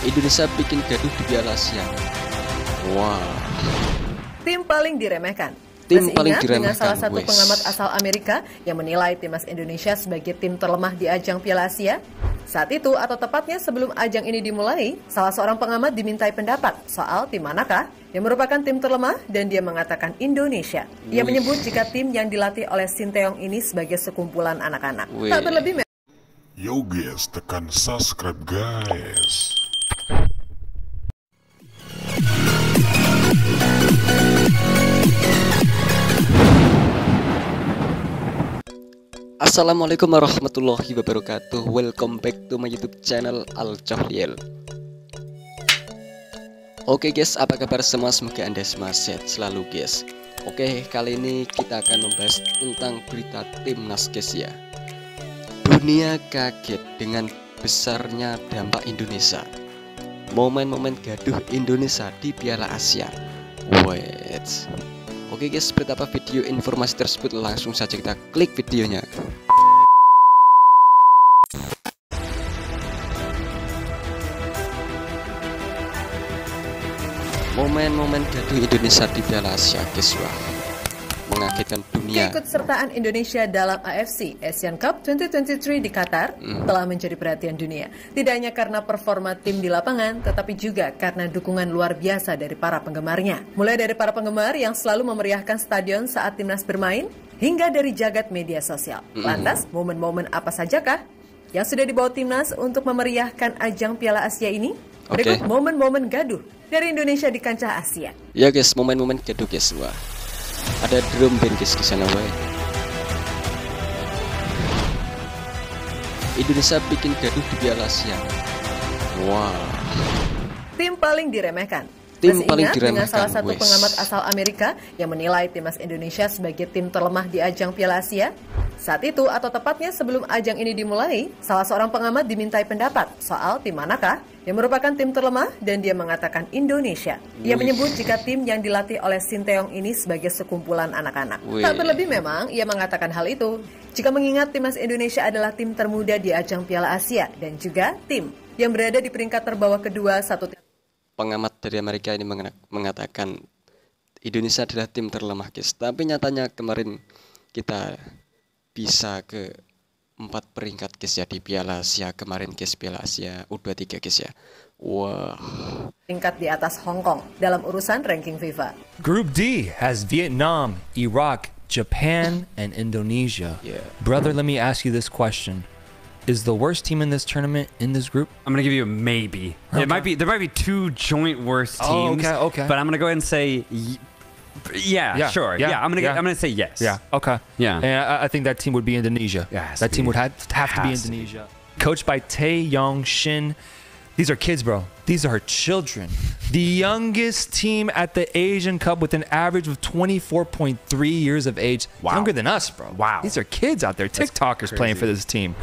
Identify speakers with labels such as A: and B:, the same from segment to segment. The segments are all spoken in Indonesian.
A: Indonesia bikin gaduh di Piala Asia. Wah.
B: Tim paling diremehkan.
A: Tim
B: Masih
A: paling
B: ingat
A: diremehkan,
B: dengan salah satu
A: wes.
B: pengamat asal Amerika yang menilai timnas Indonesia sebagai tim terlemah di ajang Piala Asia? Saat itu, atau tepatnya sebelum ajang ini dimulai, salah seorang pengamat dimintai pendapat soal tim manakah yang merupakan tim terlemah dan dia mengatakan Indonesia. Ia menyebut jika tim yang dilatih oleh Sinteyong ini sebagai sekumpulan anak-anak. Tak berlebih
C: Yo guys, tekan subscribe guys.
A: Assalamualaikum warahmatullahi wabarakatuh. Welcome back to my YouTube channel Al Cohliel. Oke guys, apa kabar semua? Semoga Anda semua sehat selalu guys. Oke, kali ini kita akan membahas tentang berita timnas guys ya. Dunia kaget dengan besarnya dampak Indonesia. Momen-momen gaduh Indonesia di Piala Asia. Wait. Oke guys, seperti apa video informasi tersebut? Langsung saja kita klik videonya. Momen-momen gaduh Indonesia di Piala Asia guys, wah, mengagetkan dunia.
B: Keikutsertaan Indonesia dalam AFC Asian Cup 2023 di Qatar telah menjadi perhatian dunia. Tidak hanya karena performa tim di lapangan, tetapi juga karena dukungan luar biasa dari para penggemarnya. Mulai dari para penggemar yang selalu memeriahkan stadion saat timnas bermain, hingga dari jagat media sosial. Lantas, momen-momen apa sajakah yang sudah dibawa timnas untuk memeriahkan ajang Piala Asia ini? Berikut momen-momen gaduh dari Indonesia di kancah Asia.
A: Ya guys, momen-momen gaduh guys, wah. Ada drum band guys di sana, weh. Indonesia bikin gaduh di Piala Asia. Wah.
B: Tim paling diremehkan.
A: Tim
B: Masih
A: paling
B: ingat
A: diremehkan,
B: dengan salah satu
A: wes.
B: pengamat asal Amerika yang menilai timnas Indonesia sebagai tim terlemah di ajang Piala Asia? Saat itu, atau tepatnya sebelum ajang ini dimulai, salah seorang pengamat dimintai pendapat soal tim manakah yang merupakan tim terlemah dan dia mengatakan Indonesia. Ia menyebut jika tim yang dilatih oleh Sinteyong ini sebagai sekumpulan anak-anak. Tak berlebih memang, ia mengatakan hal itu jika mengingat timnas Indonesia adalah tim termuda di ajang Piala Asia dan juga tim yang berada di peringkat terbawah kedua satu.
A: Pengamat dari Amerika ini mengatakan Indonesia adalah tim terlemah guys. Tapi nyatanya kemarin kita bisa ke 4 peringkat guys ya di Piala Asia kemarin guys, Piala Asia U23 guys ya. Wah.
B: Tingkat di atas Hong Kong dalam urusan ranking FIFA.
D: Group D has Vietnam, Iraq, Japan, and Indonesia. Brother, let me ask you this question. Is the worst team in this tournament in this group?
E: I'm gonna give you a maybe.
D: Okay.
E: There might be two joint worst
D: Oh,
E: teams.
D: okay.
E: But I'm gonna go ahead and say, sure.
D: Yeah,
E: I'm gonna say yes.
D: Yeah, okay.
E: Yeah.
D: And I think that team would be Indonesia.
E: Yeah,
D: that team would have to be
E: Has to be.
D: Indonesia. Coached by Tae-Yong Shin. These are kids, bro. These are children. The youngest team at the Asian Cup with an average of 24.3 years of age.
E: Wow.
D: Younger than us, bro.
E: Wow.
D: These are kids out there. TikTokers playing for this team.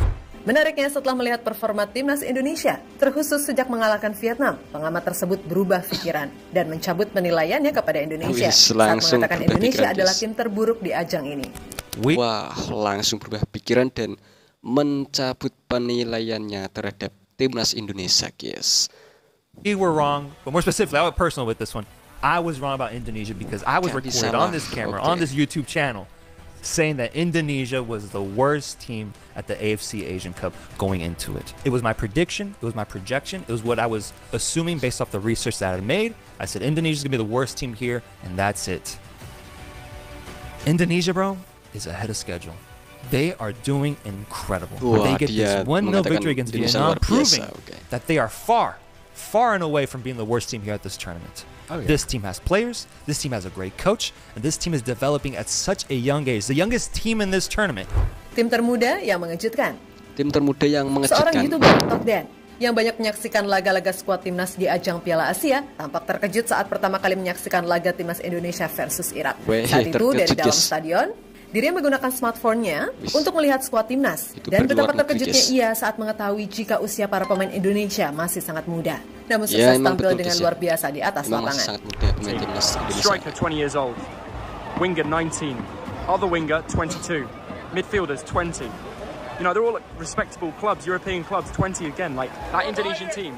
B: Menariknya setelah melihat performa timnas Indonesia, terkhusus sejak mengalahkan Vietnam, pengamat tersebut berubah pikiran dan mencabut penilaiannya kepada Indonesia saat
A: langsung
B: mengatakan
A: berubah
B: Indonesia
A: pikiran,
B: adalah
A: guys.
B: tim terburuk di ajang ini.
A: Wah, langsung berubah pikiran dan mencabut penilaiannya terhadap timnas Indonesia guys.
D: We were wrong, but more specifically, I was personal with this one. I was wrong about Indonesia because I was
A: Can't be
D: recorded
A: salah.
D: on this camera,
A: Okay.
D: on this YouTube channel, saying that Indonesia was the worst team at the AFC Asian Cup going into it. It was my prediction, it was my projection, it was what I was assuming based off the research that I made. I said Indonesia's gonna be the worst team here, and that's it. Indonesia, bro, is ahead of schedule. They are doing incredible.
A: Wah,
D: They get
A: dia
D: this 1-0
A: mengatakan
D: victory against
A: Indonesia
D: Vietnam,
A: luar biasa,
D: proving
A: okay.
D: that they are far and away from being the worst team here at this tournament. This team has players, this team has a great coach, and this team is developing at such a young age. The youngest team in this tournament.
B: Tim termuda yang mengejutkan.
A: Tim termuda yang
B: Seorang
A: mengejutkan.
B: YouTuber, Tokdan, yang banyak menyaksikan laga-laga skuad timnas di ajang Piala Asia, tampak terkejut saat pertama kali menyaksikan laga timnas Indonesia versus Irak.
A: Weh,
B: Saat itu dari
A: terkejut,
B: dalam
A: guys.
B: stadion, dirinya menggunakan smartphone-nya untuk melihat skuad timnas.
A: Itu
B: Dan betapa
A: berluar negeri,
B: terkejutnya
A: guys.
B: ia saat mengetahui jika usia para pemain Indonesia masih sangat muda. Namun
A: Ya,
B: sukses
A: emang
B: tampil
A: betul,
B: dengan
A: guys, ya.
B: luar biasa di atas
A: Memang masih
B: lapangan.
A: sangat muda pemain timnas Indonesia.
F: Striker 20 years old, winger 19, other winger 22, midfielders 20. You know, they're all at respectable clubs, European clubs, 20 again. Like that Indonesian team,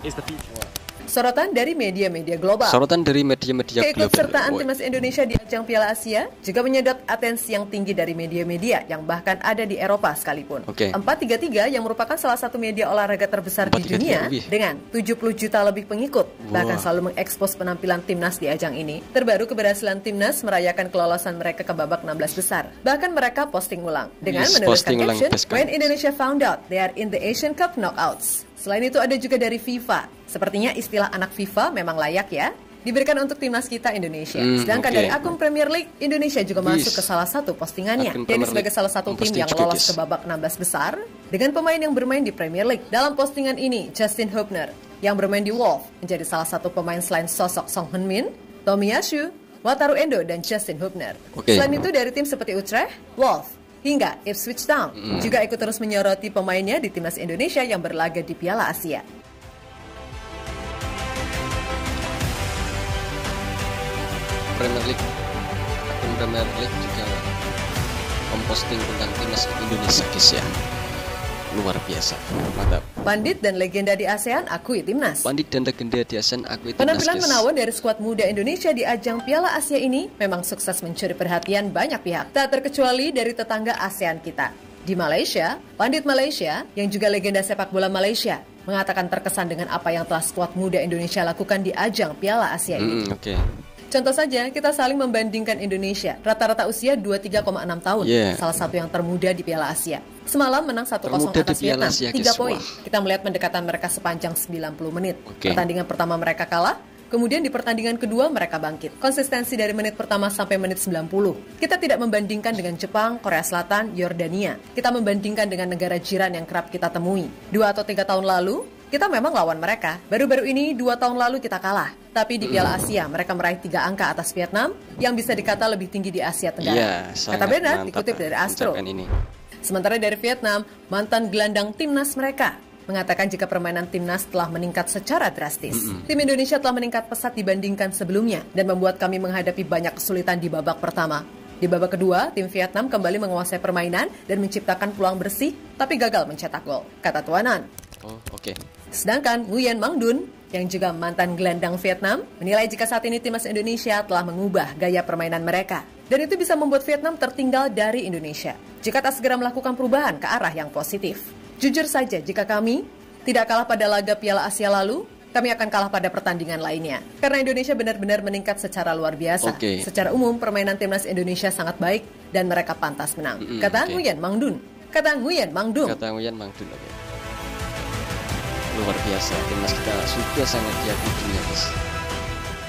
F: is the future.
B: Sorotan dari media-media global.
A: Sorotan dari media-media global.
B: Keikutsertaan
A: Woi.
B: timnas Indonesia di ajang Piala Asia juga menyedot atensi yang tinggi dari media-media yang bahkan ada di Eropa sekalipun.
A: Oke.
B: 433 yang merupakan salah satu media olahraga terbesar di
A: 433,
B: dunia
A: wih.
B: dengan 70 juta lebih pengikut, bahkan
A: Wah.
B: selalu mengekspos penampilan timnas di ajang ini. Terbaru keberhasilan timnas merayakan kelolosan mereka ke babak 16 besar. Bahkan mereka posting ulang dengan
A: Yes,
B: menuliskan
A: posting ulang,
B: caption,
A: best
B: "When
A: guys."
B: Indonesia found out they are in the Asian Cup knockouts." Selain itu ada juga dari FIFA. Sepertinya istilah anak FIFA memang layak ya diberikan untuk timnas kita Indonesia. Sedangkan
A: oke.
B: dari akun Premier League, Indonesia juga masuk ke salah satu postingannya.
A: Akun
B: Jadi
A: Premier
B: sebagai
A: League
B: salah satu tim
A: memposting
B: yang
A: juga,
B: lolos
A: guys.
B: ke babak 16 besar dengan pemain yang bermain di Premier League. Dalam postingan ini, Justin Hubner yang bermain di Wolves menjadi salah satu pemain selain sosok Song Heung-min, Tomiyasu, Wataru Endo, dan Justin Hubner.
A: Oke.
B: Selain itu dari tim seperti Utrecht, Wolves, hingga Ipswich Town juga ikut terus menyoroti pemainnya di timnas Indonesia yang berlaga di Piala Asia.
A: Premier League, akun Premier League juga memposting tentang timnas Indonesia, guys ya. Luar biasa, mantap.
B: Pandit dan legenda di ASEAN akui timnas.
A: Pandit dan legenda di ASEAN akui timnas,
B: Penampilan
A: guys.
B: menawan dari skuad muda Indonesia di ajang Piala Asia ini memang sukses mencuri perhatian banyak pihak, tak terkecuali dari tetangga ASEAN kita. Di Malaysia, Pandit Malaysia yang juga legenda sepak bola Malaysia mengatakan terkesan dengan apa yang telah skuad muda Indonesia lakukan di ajang Piala Asia ini.
A: Oke.
B: Contoh saja, kita saling membandingkan Indonesia. Rata-rata usia 23,6 tahun.
A: Yeah.
B: Salah satu yang termuda di Piala Asia. Semalam menang 1-0
A: Termuda di
B: atas
A: Piala
B: Vietnam.
A: Asia,
B: 3
A: guys.
B: poin.
A: Wah.
B: Kita melihat pendekatan mereka sepanjang 90 menit.
A: Oke.
B: Pertandingan pertama mereka kalah. Kemudian di pertandingan kedua mereka bangkit. Konsistensi dari menit pertama sampai menit 90. Kita tidak membandingkan dengan Jepang, Korea Selatan, Yordania. Kita membandingkan dengan negara jiran yang kerap kita temui. 2 atau 3 tahun lalu, kita memang lawan mereka. Baru-baru ini 2 tahun lalu kita kalah. Tapi di Piala Asia mereka meraih 3 angka atas Vietnam yang bisa dikata lebih tinggi di Asia Tenggara.
A: Iya,
B: Kata
A: sangat
B: Bernard
A: mantap
B: dikutip dari Astro.
A: pencapaian ini.
B: Sementara dari Vietnam, mantan gelandang timnas mereka mengatakan jika permainan timnas telah meningkat secara drastis. Tim Indonesia telah meningkat pesat dibandingkan sebelumnya dan membuat kami menghadapi banyak kesulitan di babak pertama. Di babak kedua, tim Vietnam kembali menguasai permainan dan menciptakan peluang bersih, tapi gagal mencetak gol, kata Tuanan.
A: Oh, oke.
B: Sedangkan Nguyen Mang Dun, yang juga mantan gelandang Vietnam, menilai jika saat ini timnas Indonesia telah mengubah gaya permainan mereka. Dan itu bisa membuat Vietnam tertinggal dari Indonesia jika tak segera melakukan perubahan ke arah yang positif. Jujur saja, jika kami tidak kalah pada laga Piala Asia lalu, kami akan kalah pada pertandingan lainnya. Karena Indonesia benar-benar meningkat secara luar biasa.
A: Oke.
B: Secara umum, permainan timnas Indonesia sangat baik dan mereka pantas menang. Kata
A: oke.
B: Nguyen Mang Dun. Kata Nguyen Mang Dun.
A: Kata Nguyen Mang Dun, oke. Luar biasa, timnas kita sudah sangat diakui dunia, guys.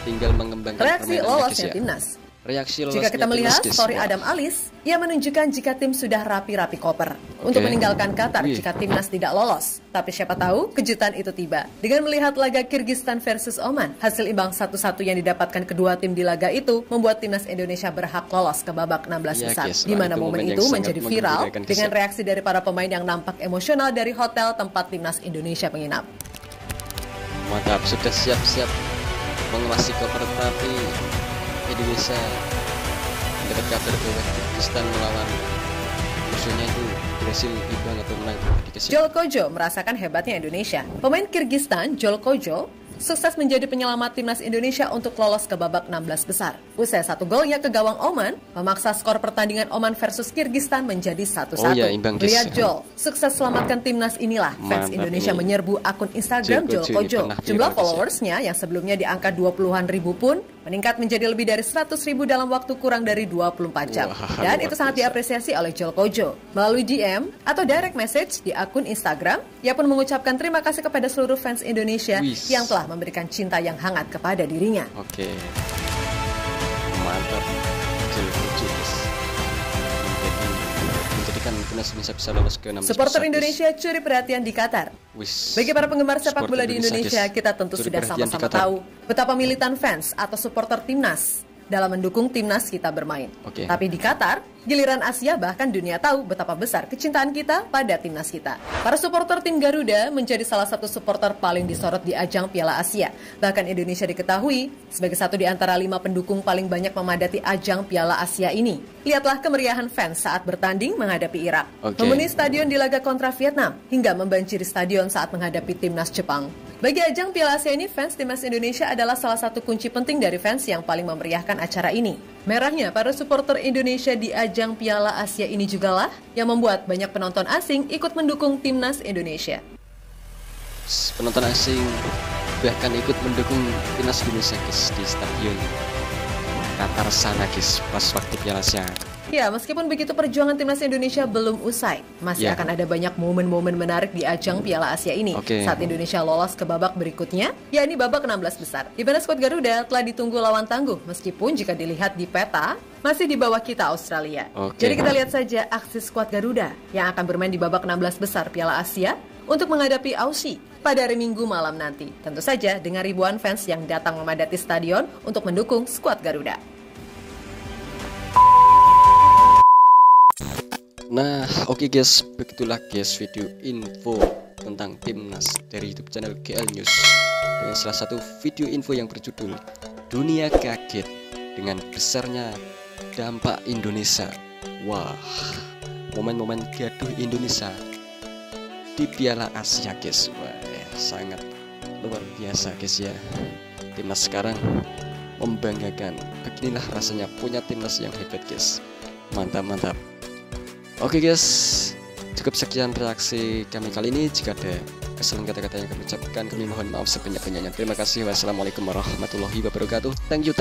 A: Tinggal mengembangkan
B: Reaksi
A: permainannya,
B: lolosnya
A: guys, ya.
B: timnas.
A: Reaksi lolosnya
B: Jika kita melihat
A: timnas, guys.
B: story
A: Wah.
B: Adam Alis, ia menunjukkan jika tim sudah rapi-rapi koper untuk meninggalkan Qatar
A: Wih.
B: jika timnas tidak lolos. Tapi siapa tahu kejutan itu tiba. Dengan melihat laga Kyrgyzstan versus Oman, hasil imbang 1-1 yang didapatkan kedua tim di laga itu membuat timnas Indonesia berhak lolos ke babak 16
A: Ya,
B: besar.
A: guys,
B: Di mana
A: itu
B: momen
A: momen
B: itu
A: yang
B: menjadi
A: sangat
B: viral
A: menggembirakan, guys,
B: dengan
A: ya.
B: reaksi dari para pemain yang nampak emosional dari hotel tempat timnas Indonesia menginap.
A: Mantap, sudah siap-siap mengemasi koper, tapi Indonesia mendapat kabar bahwa Kyrgyzstan melawan musuhnya itu berhasil imbang atau menang di Asia.
B: Jol Kojo merasakan hebatnya Indonesia. Pemain Kyrgyzstan, Jol Kojo, sukses menjadi penyelamat timnas Indonesia untuk lolos ke babak 16 besar. Usai 1 golnya ke gawang Oman, memaksa skor pertandingan Oman versus Kyrgyzstan menjadi 1-1.
A: Oh ya, imbang, guys.
B: Lihat Jol, sukses selamatkan timnas inilah. Fans
A: Mantap
B: Indonesia
A: ini.
B: menyerbu akun Instagram
A: Jol
B: Jol
A: Kojo ini
B: Kojo.
A: pernah
B: Jumlah
A: viral, guys, ya.
B: followersnya yang sebelumnya di angka 20-an ribu pun meningkat menjadi lebih dari 100.000 dalam waktu kurang dari 24 jam.
A: Wah,
B: Dan
A: luar
B: itu sangat
A: biasa.
B: diapresiasi oleh Jol Kojo. Melalui DM atau direct message di akun Instagram, ia pun mengucapkan terima kasih kepada seluruh fans Indonesia
A: Wis.
B: yang telah memberikan cinta yang hangat kepada dirinya.
A: Oke. Mantap. Jol Kojo, guys. Menjadikan timnas Indonesia bisa lolos ke 16
B: Supporter
A: besar, guys.
B: Indonesia curi perhatian di Qatar.
A: Wis.
B: Bagi para penggemar sepak
A: Supporter
B: bola di Indonesia,
A: guys.
B: kita tentu
A: Curi
B: sudah
A: perhatian di
B: sama-sama
A: Qatar.
B: tahu betapa militan fans atau supporter timnas dalam mendukung timnas kita bermain.
A: Oke.
B: Tapi di Qatar, Giliran Asia bahkan dunia tahu betapa besar kecintaan kita pada timnas kita. Para supporter tim Garuda menjadi salah satu supporter paling disorot di ajang Piala Asia. Bahkan Indonesia diketahui sebagai satu di antara 5 pendukung paling banyak memadati ajang Piala Asia ini. Lihatlah kemeriahan fans saat bertanding menghadapi Irak. Memenuhi stadion di laga kontra Vietnam hingga membanjiri stadion saat menghadapi timnas Jepang. Bagi ajang Piala Asia ini, fans timnas Indonesia adalah salah satu kunci penting dari fans yang paling memeriahkan acara ini. Merahnya, para supporter Indonesia di ajang Piala Asia ini jugalah yang membuat banyak penonton asing ikut mendukung timnas Indonesia.
A: Penonton asing bahkan ikut mendukung timnas Indonesia guys di stadion Qatar sana guys pas waktu Piala Asia.
B: Ya, meskipun begitu perjuangan timnas Indonesia belum usai. Masih akan ada banyak momen-momen menarik di ajang Piala Asia ini. Saat Indonesia lolos ke babak berikutnya, yakni babak 16 besar. Di mana skuad Garuda telah ditunggu lawan tangguh, meskipun jika dilihat di peta, masih di bawah kita Australia. Jadi kita lihat saja aksi skuad Garuda yang akan bermain di babak 16 besar Piala Asia untuk menghadapi Aussie pada hari Minggu malam nanti. Tentu saja dengan ribuan fans yang datang memadati stadion untuk mendukung skuad Garuda.
A: Nah, oke guys, begitulah guys video info tentang timnas dari YouTube channel GL News dengan salah satu video info yang berjudul Dunia Kaget dengan besarnya dampak Indonesia. Wah, momen-momen gaduh Indonesia di Piala Asia guys. Wah, sangat luar biasa guys ya. Timnas sekarang membanggakan. Beginilah rasanya punya timnas yang hebat guys. Mantap. Oke guys, cukup sekian reaksi kami kali ini. Jika ada kesalahan kata-kata yang kami ucapkan, kami mohon maaf sebanyak-banyaknya. Terima kasih. Wassalamualaikum warahmatullahi wabarakatuh. Thank you.